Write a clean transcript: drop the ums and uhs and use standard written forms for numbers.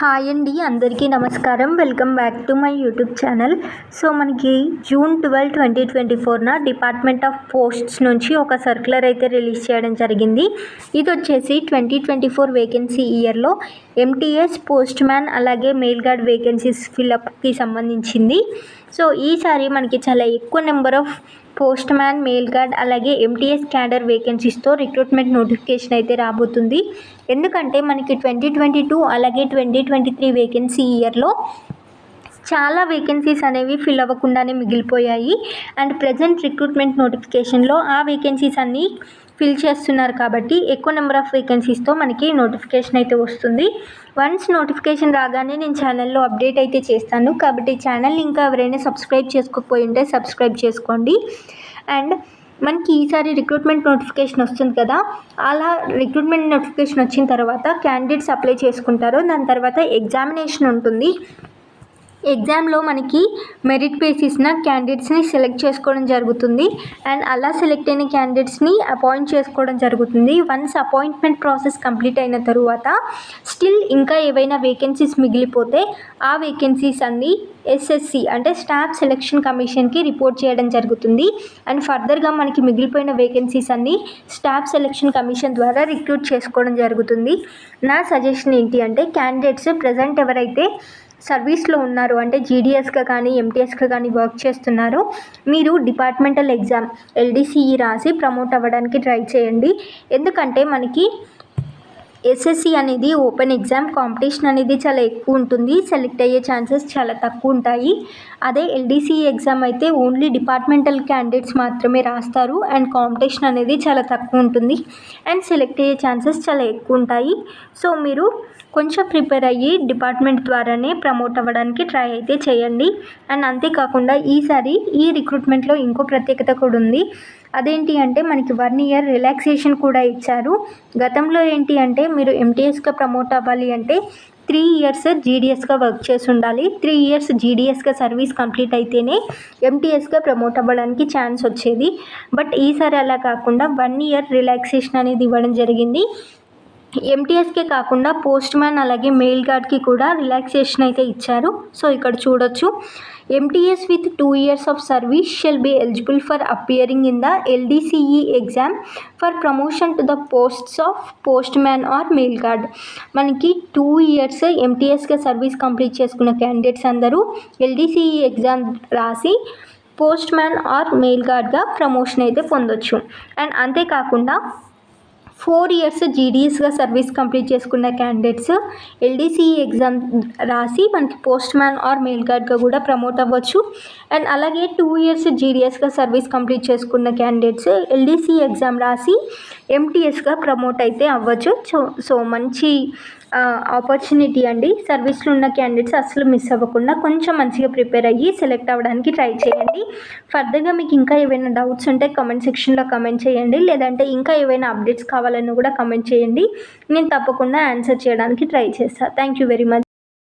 Hi అండి, అందరికీ నమస్కారం. Welcome back to my YouTube channel. So మనకి జూన్ 12, 2024 డిపార్ట్మెంట్ ఆఫ్ పోస్ట్స్ నుంచి ఒక సర్క్యులర్ అయితే రిలీజ్ చేయడం జరిగింది. ఇది వచ్చేసి 2024 వేకెన్సీ ఇయర్లో ఎంటీఎస్, పోస్ట్ మ్యాన్ అలాగే మెయిల్ గార్డ్ వేకెన్సీస్ ఫిల్అప్కి సంబంధించింది. సో ఈసారి మనకి చాలా ఎక్కువ number of post man, mail gourd అలాగే ఎంటీఎస్ క్యాడర్ వేకెన్సీస్తో రిక్రూట్మెంట్ నోటిఫికేషన్ అయితే రాబోతుంది. ఎందుకంటే మనకి 2022 అలాగే 2023 వేకెన్సీ ఇయర్లో చాలా వేకెన్సీస్ అనేవి ఫిల్ అవ్వకుండానే మిగిలిపోయాయి. అండ్ ప్రజెంట్ రిక్రూట్మెంట్ నోటిఫికేషన్లో ఆ వేకెన్సీస్ అన్నీ ఫిల్ చేస్తున్నారు కాబట్టి ఎక్కువ నెంబర్ ఆఫ్ వేకెన్సీస్తో మనకి నోటిఫికేషన్ అయితే వస్తుంది. వన్స్ నోటిఫికేషన్ రాగానే నేను ఛానల్లో అప్డేట్ అయితే చేస్తాను కాబట్టి ఛానల్ ఇంకా ఎవరైనా సబ్స్క్రైబ్ చేసుకోకపోయి ఉంటే సబ్స్క్రైబ్ చేసుకోండి. అండ్ మనకి ఈసారి రిక్రూట్మెంట్ నోటిఫికేషన్ వస్తుంది కదా, అలా రిక్రూట్మెంట్ నోటిఫికేషన్ వచ్చిన తర్వాత క్యాండిడేట్స్ అప్లై చేసుకుంటారు. దాని తర్వాత ఎగ్జామినేషన్ ఉంటుంది. ఎగ్జామ్లో మనకి మెరిట్ బేసిస్న క్యాండిడేట్స్ని సెలెక్ట్ చేసుకోవడం జరుగుతుంది. అండ్ అలా సెలెక్ట్ అయిన క్యాండిడేట్స్ని అపాయింట్ చేసుకోవడం జరుగుతుంది. వన్స్ అపాయింట్మెంట్ ప్రాసెస్ కంప్లీట్ అయిన తరువాత స్టిల్ ఇంకా ఏవైనా వేకెన్సీస్ మిగిలిపోతే ఆ వేకెన్సీస్ అన్నీ ఎస్ఎస్సి అంటే స్టాఫ్ సెలెక్షన్ కమిషన్కి రిపోర్ట్ చేయడం జరుగుతుంది. అండ్ ఫర్దర్గా మనకి మిగిలిపోయిన వేకెన్సీస్ అన్నీ స్టాఫ్ సెలెక్షన్ కమిషన్ ద్వారా రిక్రూట్ చేసుకోవడం జరుగుతుంది. నా సజెషన్ ఏంటి అంటే క్యాండిడేట్స్ ప్రజెంట్ ఎవరైతే సర్వీస్లో ఉన్నారు అంటే జీడీఎస్గా కానీ ఎంటీఎస్గా కానీ వర్క్ చేస్తున్నారో మీరు డిపార్ట్మెంటల్ ఎగ్జామ్ ఎల్డీసీఈ రాసి ప్రమోట్ అవ్వడానికి ట్రై చేయండి. ఎందుకంటే మనకి ఎస్ఎస్సి అనేది ఓపెన్ ఎగ్జామ్, కాంపిటీషన్ అనేది చాలా ఎక్కువ ఉంటుంది, సెలెక్ట్ అయ్యే ఛాన్సెస్ చాలా తక్కువ ఉంటాయి. అదే ఎల్డీసీఈ ఎగ్జామ్ అయితే ఓన్లీ డిపార్ట్మెంటల్ క్యాండిడేట్స్ మాత్రమే రాస్తారు అండ్ కాంపిటీషన్ అనేది చాలా తక్కువ ఉంటుంది అండ్ సెలెక్ట్ అయ్యే ఛాన్సెస్ చాలా ఎక్కువ ఉంటాయి. సో మీరు కొంచెం ప్రిపేర్ అయ్యి డిపార్ట్మెంట్ ద్వారానే ప్రమోట్ అవ్వడానికి ట్రై అయితే చేయండి. అండ్ అంతేకాకుండా ఈసారి ఈ రిక్రూట్మెంట్లో ఇంకో ప్రత్యేకత కూడా ఉంది. అదేంటి అంటే మనకి 1 year రిలాక్సేషన్ కూడా ఇచ్చారు. గతంలో ఏంటి అంటే మీరు ఎంటీఎస్గా ప్రమోట్ అవ్వాలి అంటే 3 years జీడీఎస్గా వర్క్ చేసి ఉండాలి. 3 years జీడీఎస్గా సర్వీస్ కంప్లీట్ అయితేనే ఎంటీఎస్గా ప్రమోట్ అవ్వడానికి ఛాన్స్ వచ్చేది. బట్ ఈసారి అలా కాకుండా 1 year రిలాక్సేషన్ అనేది ఇవ్వడం జరిగింది. ఎంటీఎస్కే కాకుండా పోస్ట్ మ్యాన్ అలాగే మెయిల్ గార్డ్కి కూడా రిలాక్సేషన్ అయితే ఇచ్చారు. సో ఇక్కడ చూడొచ్చు, MTS with 2 years of service shall be eligible for appearing in the LDCE exam for promotion to the posts of postman or mail guard. మనకి 2 years ఎంటీఎస్గా service complete చేసుకున్న candidates అందరూ LDCE exam రాసి postman or mail గార్డ్గా promotion అయితే పొందొచ్చు. And అంతేకాకుండా 4 years జీడీఎస్గా సర్వీస్ కంప్లీట్ చేసుకున్న క్యాండిడేట్స్ ఎల్డీసీఈ ఎగ్జామ్ రాసి మనకి పోస్ట్ మ్యాన్ ఆర్ మెయిల్ గార్డ్గా కూడా ప్రమోట్ అవ్వచ్చు. అండ్ అలాగే 2 years జీడీఎస్గా సర్వీస్ కంప్లీట్ చేసుకున్న క్యాండిడేట్స్ ఎల్డీసీఈ ఎగ్జామ్ రాసి ఎంటీఎస్గా ప్రమోట్ అయితే అవ్వచ్చు. సో మంచి ఆపర్చునిటీ అండి. సర్వీస్లో ఉన్న క్యాండిడేట్స్ అసలు మిస్ అవ్వకుండా కొంచెం మంచిగా ప్రిపేర్ అయ్యి సెలెక్ట్ అవ్వడానికి ట్రై చేయండి. ఫర్దర్గా మీకు ఇంకా ఏవైనా డౌట్స్ ఉంటే కమెంట్ సెక్షన్లో కమెంట్ చేయండి, లేదంటే ఇంకా ఏవైనా అప్డేట్స్ కావాలన్నా కూడా కమెంట్ చేయండి. నేను తప్పకుండా ఆన్సర్ చేయడానికి ట్రై చేస్తాను. Thank you very much.